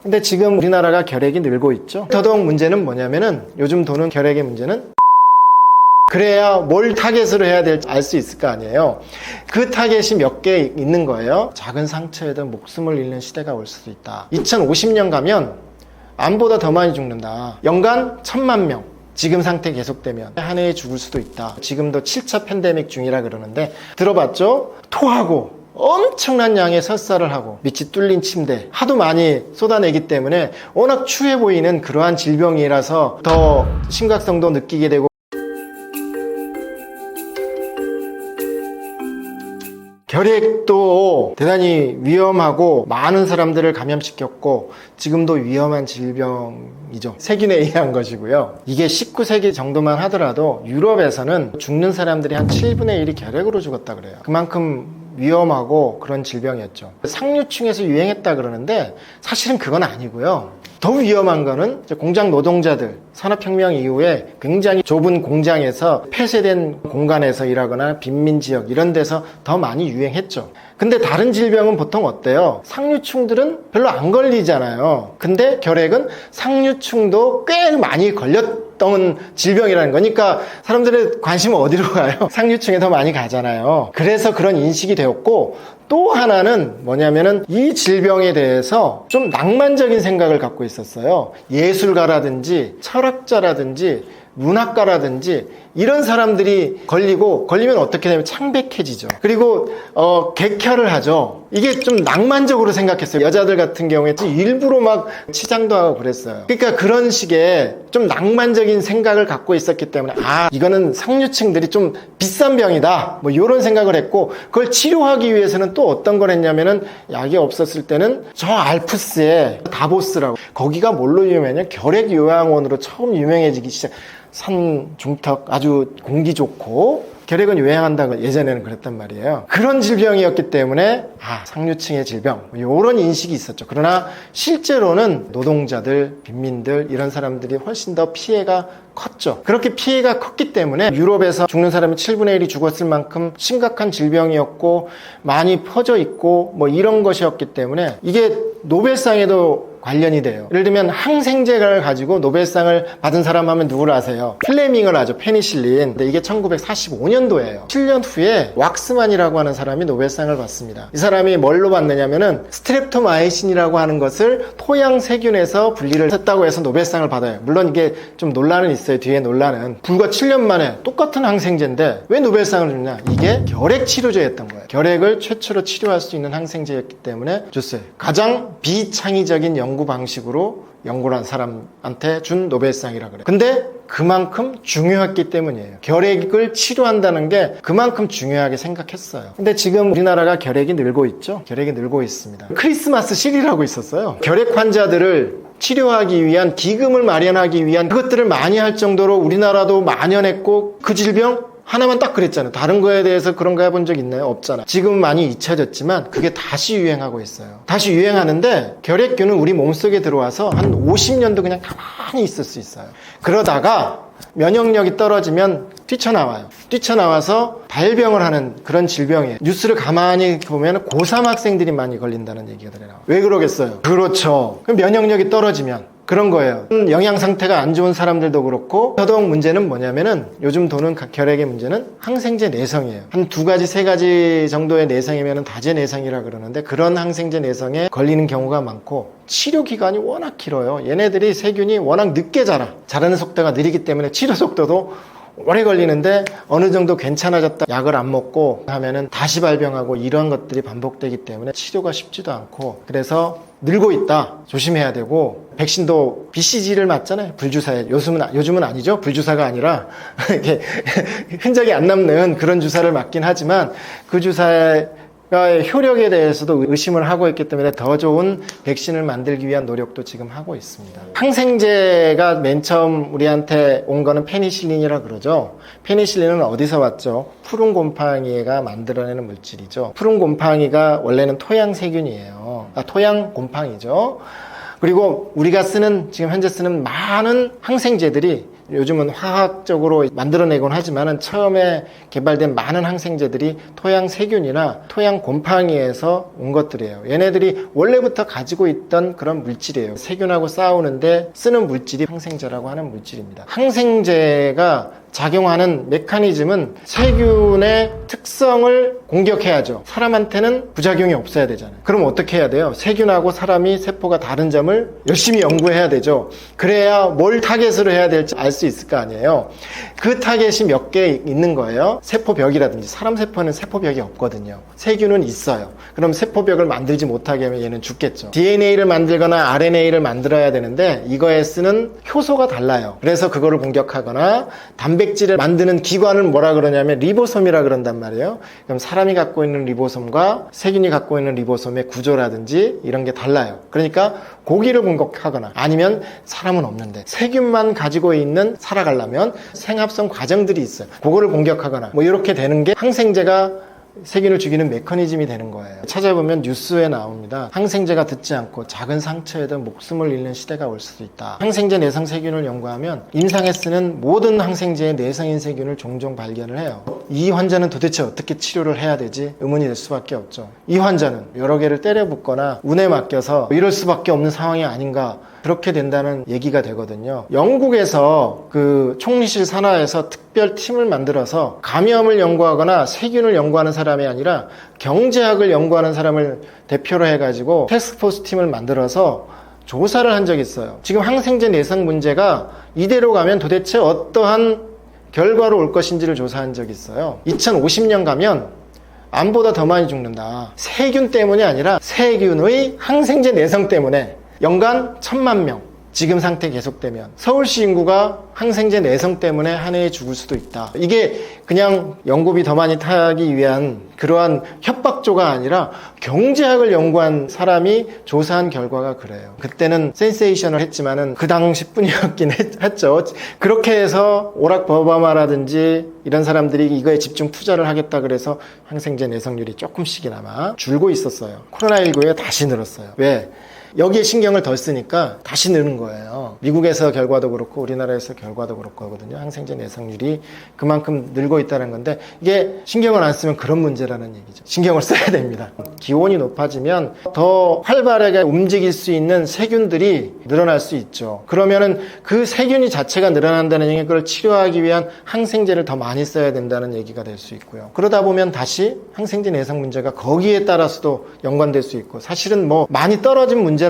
근데 지금 우리나라가 결핵이 늘고 있죠. 더더욱 문제는 뭐냐면은 요즘 도는 결핵의 문제는 그래야 뭘 타겟으로 해야 될지 알 수 있을 거 아니에요. 그 타겟이 몇 개 있는 거예요. 작은 상처에도 목숨을 잃는 시대가 올 수도 있다. 2050년 가면 암보다 더 많이 죽는다. 연간 1000만 명. 지금 상태 계속되면 한 해에 죽을 수도 있다. 지금도 7차 팬데믹 중이라 그러는데 들어봤죠? 토하고 엄청난 양의 설사를 하고 밑이 뚫린 침대 하도 많이 쏟아내기 때문에 워낙 추해 보이는 그러한 질병이라서 더 심각성도 느끼게 되고, 결핵도 대단히 위험하고 많은 사람들을 감염시켰고 지금도 위험한 질병이죠. 세균에 의한 것이고요. 이게 19세기 정도만 하더라도 유럽에서는 죽는 사람들이 한 7분의 1이 결핵으로 죽었다 그래요. 그만큼 위험하고 그런 질병이었죠. 상류층에서 유행했다 그러는데 사실은 그건 아니고요. 더 위험한 거는 공장 노동자들, 산업혁명 이후에 굉장히 좁은 공장에서 폐쇄된 공간에서 일하거나 빈민지역 이런 데서 더 많이 유행했죠. 근데 다른 질병은 보통 어때요? 상류층들은 별로 안 걸리잖아요. 근데 결핵은 상류층도 꽤 많이 걸렸던 질병이라는 거니까 사람들의 관심은 어디로 가요? 상류층에 더 많이 가잖아요. 그래서 그런 인식이 되었고, 또 하나는 뭐냐면은 이 질병에 대해서 좀 낭만적인 생각을 갖고 있었어요. 예술가라든지 철학자라든지 문학가라든지 이런 사람들이 걸리면 어떻게 되면 창백해지죠. 그리고 객혈을 하죠. 이게 좀 낭만적으로 생각했어요. 여자들 같은 경우에 일부러 막 치장도 하고 그랬어요. 그러니까 그런 식의 좀 낭만적인 생각을 갖고 있었기 때문에 이거는 상류층들이 좀 비싼 병이다 뭐 이런 생각을 했고, 그걸 치료하기 위해서는 또 어떤 걸 했냐면은 약이 없었을 때는 저 알프스의 다보스라고, 거기가 뭘로 유명했냐, 결핵 요양원으로 처음 유명해지기 시작. 산 중턱 아주 공기 좋고 결핵은 유행한다고 예전에는 그랬단 말이에요. 그런 질병이었기 때문에 상류층의 질병 이런 인식이 있었죠. 그러나 실제로는 노동자들, 빈민들 이런 사람들이 훨씬 더 피해가 컸죠. 그렇게 피해가 컸기 때문에 유럽에서 죽는 사람이 7분의 1이 죽었을 만큼 심각한 질병이었고 많이 퍼져 있고 뭐 이런 것이었기 때문에 이게 노벨상에도 관련이 돼요. 예를 들면 항생제를 가지고 노벨상을 받은 사람 하면 누구를 아세요? 플레밍을 하죠. 페니실린. 근데 이게 1945년도예요. 7년 후에 왁스만이라고 하는 사람이 노벨상을 받습니다. 이 사람이 뭘로 받느냐면은 스트랩토마이신이라고 하는 것을 토양 세균에서 분리를 했다고 해서 노벨상을 받아요. 물론 이게 좀 논란은 있어요. 뒤에 논란은. 불과 7년 만에 똑같은 항생제인데 왜 노벨상을 줬냐? 이게 결핵 치료제였던 거예요. 결핵을 최초로 치료할 수 있는 항생제였기 때문에 줬어요. 가장 비창의적인 연구 방식으로 연구를 한 사람한테 준 노벨상이라 그래요. 근데 그만큼 중요했기 때문이에요. 결핵을 치료한다는 게 그만큼 중요하게 생각했어요. 근데 지금 우리나라가 결핵이 늘고 있죠? 결핵이 늘고 있습니다. 크리스마스 실이라고 있었어요. 결핵 환자들을 치료하기 위한 기금을 마련하기 위한 그것들을 많이 할 정도로 우리나라도 만연했고, 그 질병 하나만 딱 그랬잖아요. 다른 거에 대해서 그런 거 해본 적 있나요? 없잖아. 지금 많이 잊혀졌지만 그게 다시 유행하고 있어요. 다시 유행하는데 결핵균은 우리 몸속에 들어와서 한 50년도 그냥 가만히 있을 수 있어요. 그러다가 면역력이 떨어지면 뛰쳐나와요. 뛰쳐나와서 발병을 하는 그런 질병이에요. 뉴스를 가만히 보면 고3 학생들이 많이 걸린다는 얘기가 나와요. 왜 그러겠어요? 그렇죠. 그럼 면역력이 떨어지면 그런 거예요. 영양 상태가 안 좋은 사람들도 그렇고, 더더욱 문제는 뭐냐면은 요즘 도는 결핵의 문제는 항생제 내성이에요. 한 2가지, 3가지 정도의 내성이면은 다제 내성이라 그러는데, 그런 항생제 내성에 걸리는 경우가 많고 치료 기간이 워낙 길어요. 얘네들이 세균이 워낙 늦게 자라는 속도가 느리기 때문에 치료 속도도 오래 걸리는데 어느 정도 괜찮아졌다 약을 안 먹고 하면은 다시 발병하고 이런 것들이 반복되기 때문에 치료가 쉽지도 않고, 그래서 늘고 있다. 조심해야 되고, 백신도 BCG를 맞잖아요. 불주사에. 요즘은 아니죠. 불주사가 아니라 이렇게 흔적이 안 남는 그런 주사를 맞긴 하지만 그 주사의 효력에 대해서도 의심을 하고 있기 때문에 더 좋은 백신을 만들기 위한 노력도 지금 하고 있습니다. 항생제가 맨 처음 우리한테 온 거는 페니실린이라 그러죠. 페니실린은 어디서 왔죠? 푸른 곰팡이가 만들어내는 물질이죠. 푸른 곰팡이가 원래는 토양 세균이에요. 토양 곰팡이죠. 그리고 우리가 지금 현재 쓰는 많은 항생제들이 요즘은 화학적으로 만들어내곤 하지만은 처음에 개발된 많은 항생제들이 토양 세균이나 토양 곰팡이에서 온 것들이에요. 얘네들이 원래부터 가지고 있던 그런 물질이에요. 세균하고 싸우는데 쓰는 물질이 항생제라고 하는 물질입니다. 항생제가 작용하는 메커니즘은 세균의 특성을 공격해야죠. 사람한테는 부작용이 없어야 되잖아요. 그럼 어떻게 해야 돼요? 세균하고 사람이 세포가 다른 점을 열심히 연구해야 되죠. 그래야 뭘 타겟으로 해야 될지 알 수 있을 거 아니에요. 그 타겟이 몇 개 있는 거예요. 세포벽이라든지. 사람 세포는 세포벽이 없거든요. 세균은 있어요. 그럼 세포벽을 만들지 못하게 하면 얘는 죽겠죠. DNA를 만들거나 RNA를 만들어야 되는데 이거에 쓰는 효소가 달라요. 그래서 그거를 공격하거나 단백질을 만드는 기관을 뭐라 그러냐면 리보솜이라 그런단 말이에요. 그럼 사람이 갖고 있는 리보솜과 세균이 갖고 있는 리보솜의 구조라든지 이런 게 달라요. 그러니까 고기를 공격하거나 아니면 사람은 없는데 세균만 가지고 있는 살아가려면 생합성 과정들이 있어요. 그거를 공격하거나 뭐 이렇게 되는 게 항생제가 세균을 죽이는 메커니즘이 되는 거예요. 찾아보면 뉴스에 나옵니다. 항생제가 듣지 않고 작은 상처에도 목숨을 잃는 시대가 올 수도 있다. 항생제 내성 세균을 연구하면 임상에 쓰는 모든 항생제의 내성인 세균을 종종 발견을 해요. 이 환자는 도대체 어떻게 치료를 해야 되지? 의문이 될 수밖에 없죠. 이 환자는 여러 개를 때려 붓거나 운에 맡겨서 이럴 수밖에 없는 상황이 아닌가, 그렇게 된다는 얘기가 되거든요. 영국에서 그 총리실 산하에서 특별 팀을 만들어서 감염을 연구하거나 세균을 연구하는 사람이 아니라 경제학을 연구하는 사람을 대표로 해가지고 태스크포스 팀을 만들어서 조사를 한 적이 있어요. 지금 항생제 내성 문제가 이대로 가면 도대체 어떠한 결과로 올 것인지를 조사한 적이 있어요. 2050년 가면 암보다 더 많이 죽는다. 세균 때문이 아니라 세균의 항생제 내성 때문에 연간 1000만 명, 지금 상태 계속되면 서울시 인구가 항생제 내성 때문에 한 해에 죽을 수도 있다. 이게 그냥 연구비 더 많이 타기 위한 그러한 협박조가 아니라 경제학을 연구한 사람이 조사한 결과가 그래요. 그때는 센세이션을 했지만은 그 당시뿐이었긴 했죠. 그렇게 해서 오락 버바마라든지 이런 사람들이 이거에 집중 투자를 하겠다 그래서 항생제 내성률이 조금씩이나마 줄고 있었어요. 코로나19에 다시 늘었어요. 왜? 여기에 신경을 덜 쓰니까 다시 느는 거예요. 미국에서 결과도 그렇고 우리나라에서 결과도 그렇거든요. 항생제 내성률이 그만큼 늘고 있다는 건데 이게 신경을 안 쓰면 그런 문제라는 얘기죠. 신경을 써야 됩니다. 기온이 높아지면 더 활발하게 움직일 수 있는 세균들이 늘어날 수 있죠. 그러면은 그 세균이 자체가 늘어난다는 얘기는 그걸 치료하기 위한 항생제를 더 많이 써야 된다는 얘기가 될 수 있고요. 그러다 보면 다시 항생제 내성 문제가 거기에 따라서도 연관될 수 있고, 사실은 뭐 많이 떨어진 문제라고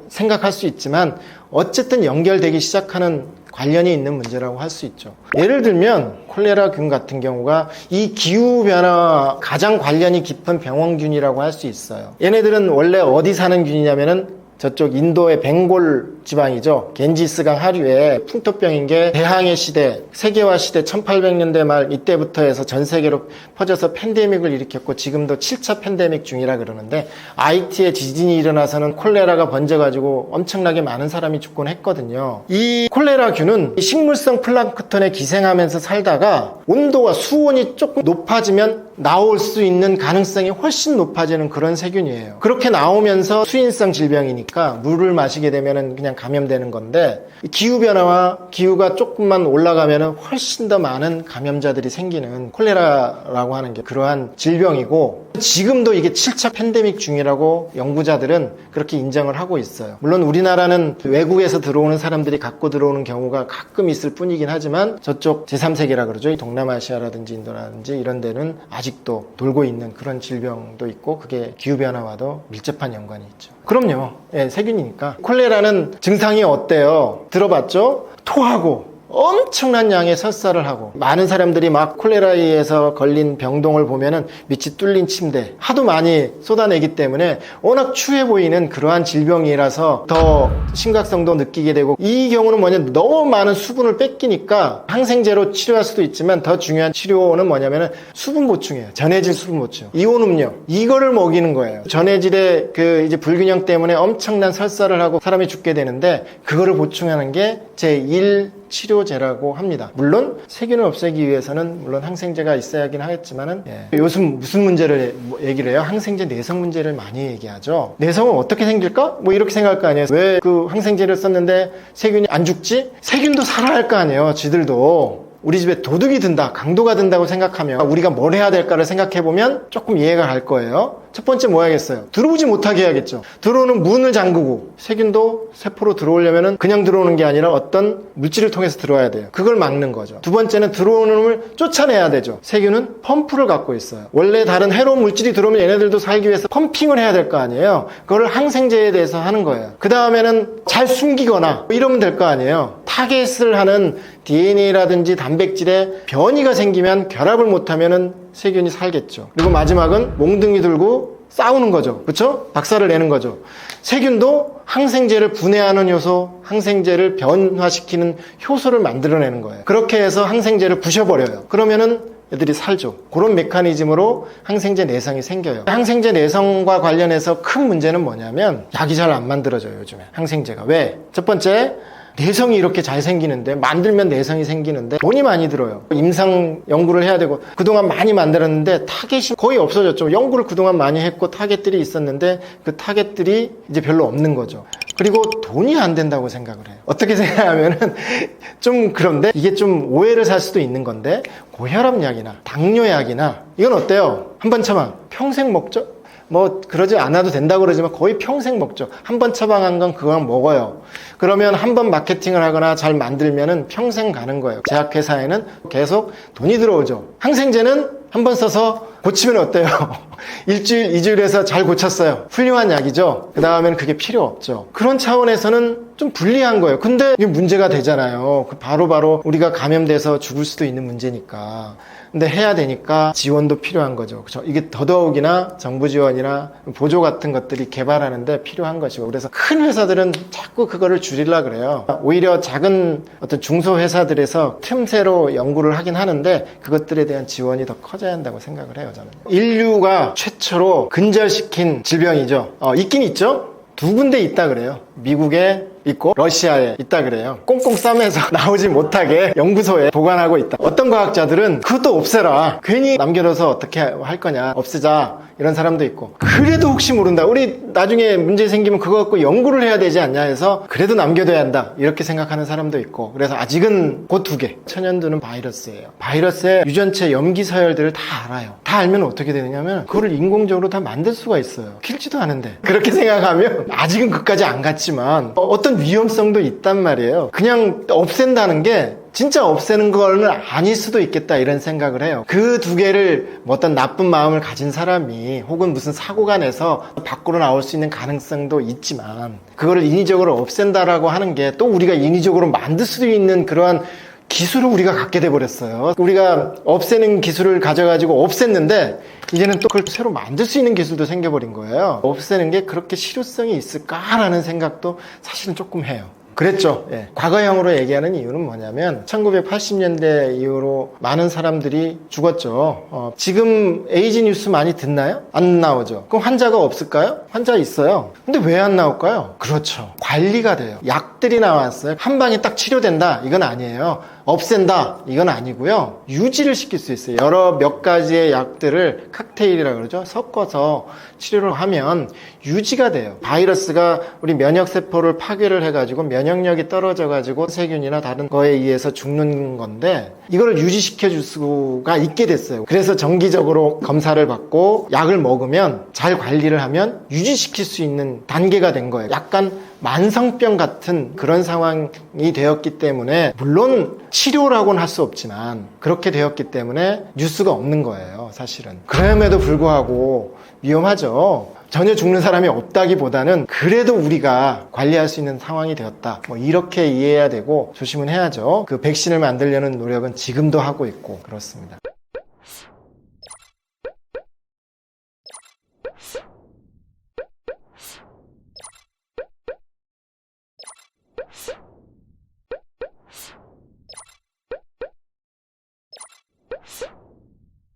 생각할 수 있지만 어쨌든 연결되기 시작하는 관련이 있는 문제라고 할 수 있죠. 예를 들면 콜레라균 같은 경우가 이 기후변화와 가장 관련이 깊은 병원균이라고 할 수 있어요. 얘네들은 원래 어디 사는 균이냐면은 저쪽 인도의 벵골 지방이죠. 겐지스강 하류에 풍토병인 게 대항해 시대, 세계화 시대 1800년대 말 이때부터 해서 전 세계로 퍼져서 팬데믹을 일으켰고 지금도 7차 팬데믹 중이라 그러는데, 아이티에 지진이 일어나서는 콜레라가 번져가지고 엄청나게 많은 사람이 죽곤 했거든요. 이 콜레라균은 식물성 플랑크톤에 기생하면서 살다가 온도가 수온이 조금 높아지면 나올 수 있는 가능성이 훨씬 높아지는 그런 세균이에요. 그렇게 나오면서 수인성 질병이니까 물을 마시게 되면은 그냥 감염되는 건데, 기후변화와 기후가 조금만 올라가면은 훨씬 더 많은 감염자들이 생기는 콜레라라고 하는 게 그러한 질병이고, 지금도 이게 7차 팬데믹 중이라고 연구자들은 그렇게 인정을 하고 있어요. 물론 우리나라는 외국에서 들어오는 사람들이 갖고 들어오는 경우가 가끔 있을 뿐이긴 하지만 저쪽 제3세계라 그러죠. 동남아시아라든지 인도라든지 이런 데는 아직도 돌고 있는 그런 질병도 있고, 그게 기후변화와도 밀접한 연관이 있죠. 그럼요. 예, 세균이니까. 콜레라는 증상이 어때요? 들어봤죠? 토하고 엄청난 양의 설사를 하고, 많은 사람들이 막 콜레라에서 걸린 병동을 보면은 밑이 뚫린 침대 하도 많이 쏟아내기 때문에 워낙 추해 보이는 그러한 질병이라서 더 심각성도 느끼게 되고, 이 경우는 뭐냐면 너무 많은 수분을 뺏기니까 항생제로 치료할 수도 있지만 더 중요한 치료는 뭐냐면은 수분 보충이에요. 전해질 수분 보충. 이온 음료. 이거를 먹이는 거예요. 전해질의 그 이제 불균형 때문에 엄청난 설사를 하고 사람이 죽게 되는데, 그거를 보충하는 게 제1 치료제라고 합니다. 물론 세균을 없애기 위해서는 물론 항생제가 있어야 하긴 하겠지만은 요즘 무슨 문제를 얘기를 해요? 항생제 내성 문제를 많이 얘기하죠. 내성은 어떻게 생길까? 뭐 이렇게 생각할 거 아니에요. 왜 그 항생제를 썼는데 세균이 안 죽지? 세균도 살아야 할 거 아니에요. 쥐들도. 우리 집에 도둑이 든다, 강도가 든다고 생각하면 우리가 뭘 해야 될까를 생각해보면 조금 이해가 갈 거예요. 첫 번째 뭐 해야겠어요? 들어오지 못하게 해야겠죠. 들어오는 문을 잠그고, 세균도 세포로 들어오려면 그냥 들어오는 게 아니라 어떤 물질을 통해서 들어와야 돼요. 그걸 막는 거죠. 두 번째는 들어오는 놈을 쫓아내야 되죠. 세균은 펌프를 갖고 있어요. 원래 다른 해로운 물질이 들어오면 얘네들도 살기 위해서 펌핑을 해야 될 거 아니에요. 그걸 항생제에 대해서 하는 거예요. 그 다음에는 잘 숨기거나 이러면 될 거 아니에요. 타겟을 하는 DNA라든지 단백질에 변이가 생기면 결합을 못하면은 세균이 살겠죠. 그리고 마지막은 몽둥이 들고 싸우는 거죠. 그렇죠? 박살을 내는 거죠. 세균도 항생제를 분해하는 효소, 항생제를 변화시키는 효소를 만들어내는 거예요. 그렇게 해서 항생제를 부셔버려요. 그러면은 애들이 살죠. 그런 메커니즘으로 항생제 내성이 생겨요. 항생제 내성과 관련해서 큰 문제는 뭐냐면 약이 잘 안 만들어져요, 요즘에. 항생제가. 왜? 첫 번째, 내성이 이렇게 잘 생기는데, 만들면 내성이 생기는데 돈이 많이 들어요. 임상 연구를 해야 되고, 그동안 많이 만들었는데 타겟이 거의 없어졌죠. 연구를 그동안 많이 했고 타겟들이 있었는데 그 타겟들이 이제 별로 없는 거죠. 그리고 돈이 안 된다고 생각을 해요. 어떻게 생각하면은 좀 그런데 이게 좀 오해를 살 수도 있는 건데, 고혈압약이나 당뇨약이나 이건 어때요? 한 번 처방 평생 먹죠? 뭐 그러지 않아도 된다고 그러지만 거의 평생 먹죠. 한 번 처방한 건 그건 먹어요. 그러면 한 번 마케팅을 하거나 잘 만들면은 평생 가는 거예요. 제약회사에는 계속 돈이 들어오죠. 항생제는 한 번 써서 고치면 어때요? 일주일, 2주일에서 잘 고쳤어요. 훌륭한 약이죠. 그 다음에는 그게 필요 없죠. 그런 차원에서는 좀 불리한 거예요. 근데 이게 문제가 되잖아요. 바로바로 우리가 감염돼서 죽을 수도 있는 문제니까. 근데 해야 되니까 지원도 필요한 거죠. 그렇죠? 이게 더더욱이나 정부 지원이나 보조 같은 것들이 개발하는데 필요한 것이고, 그래서 큰 회사들은 자꾸 그거를 줄이려고 그래요. 오히려 작은 어떤 중소회사들에서 틈새로 연구를 하긴 하는데 그것들에 대한 지원이 더 커져야 한다고 생각을 해요, 저는. 인류가 최초로 근절시킨 질병이죠. 있긴 있죠. 두 군데 있다 그래요. 미국에 있고 러시아에 있다 그래요. 꽁꽁 싸매서 나오지 못하게 연구소에 보관하고 있다. 어떤 과학자들은 그것도 없애라, 괜히 남겨둬서 어떻게 할 거냐, 없애자, 이런 사람도 있고, 그래도 혹시 모른다, 우리 나중에 문제 생기면 그거 갖고 연구를 해야 되지 않냐 해서 그래도 남겨둬야 한다, 이렇게 생각하는 사람도 있고. 그래서 아직은 그 두 개. 천연두는 바이러스예요. 바이러스의 유전체 염기 서열들을 다 알아요. 다 알면 어떻게 되느냐면 그거를 인공적으로 다 만들 수가 있어요. 킬지도 않은데. 그렇게 생각하면 아직은 그까지 안 갔지만 어떤 위험성도 있단 말이에요. 그냥 없앤다는 게 진짜 없애는 거는 아닐 수도 있겠다, 이런 생각을 해요. 그 두 개를 어떤 나쁜 마음을 가진 사람이 혹은 무슨 사고가 내서 밖으로 나올 수 있는 가능성도 있지만, 그거를 인위적으로 없앤다라고 하는 게 또 우리가 인위적으로 만들 수도 있는 그러한 기술을 우리가 갖게 돼 버렸어요. 우리가 없애는 기술을 가져가지고 없앴는데 이제는 또 그걸 새로 만들 수 있는 기술도 생겨버린 거예요. 없애는 게 그렇게 실효성이 있을까라는 생각도 사실은 조금 해요. 그랬죠. 예. 과거형으로 얘기하는 이유는 뭐냐면 1980년대 이후로 많은 사람들이 죽었죠. 지금 에이즈 뉴스 많이 듣나요? 안 나오죠. 그럼 환자가 없을까요? 환자 있어요. 근데 왜 안 나올까요? 그렇죠. 관리가 돼요. 약들이 나왔어요. 한 방에 딱 치료된다, 이건 아니에요. 없앤다, 이건 아니고요. 유지를 시킬 수 있어요. 여러 몇 가지의 약들을 칵테일이라고 그러죠. 섞어서 치료를 하면 유지가 돼요. 바이러스가 우리 면역세포를 파괴를 해가지고 면역력이 떨어져가지고 세균이나 다른 거에 의해서 죽는 건데, 이걸 유지시켜 줄 수가 있게 됐어요. 그래서 정기적으로 검사를 받고 약을 먹으면, 잘 관리를 하면 유지시킬 수 있는 단계가 된 거예요. 약간 만성병 같은 그런 상황이 되었기 때문에, 물론 치료라고는 할 수 없지만 그렇게 되었기 때문에 뉴스가 없는 거예요, 사실은. 그럼에도 불구하고 위험하죠. 전혀 죽는 사람이 없다기보다는 그래도 우리가 관리할 수 있는 상황이 되었다, 뭐 이렇게 이해해야 되고 조심은 해야죠. 그 백신을 만들려는 노력은 지금도 하고 있고 그렇습니다.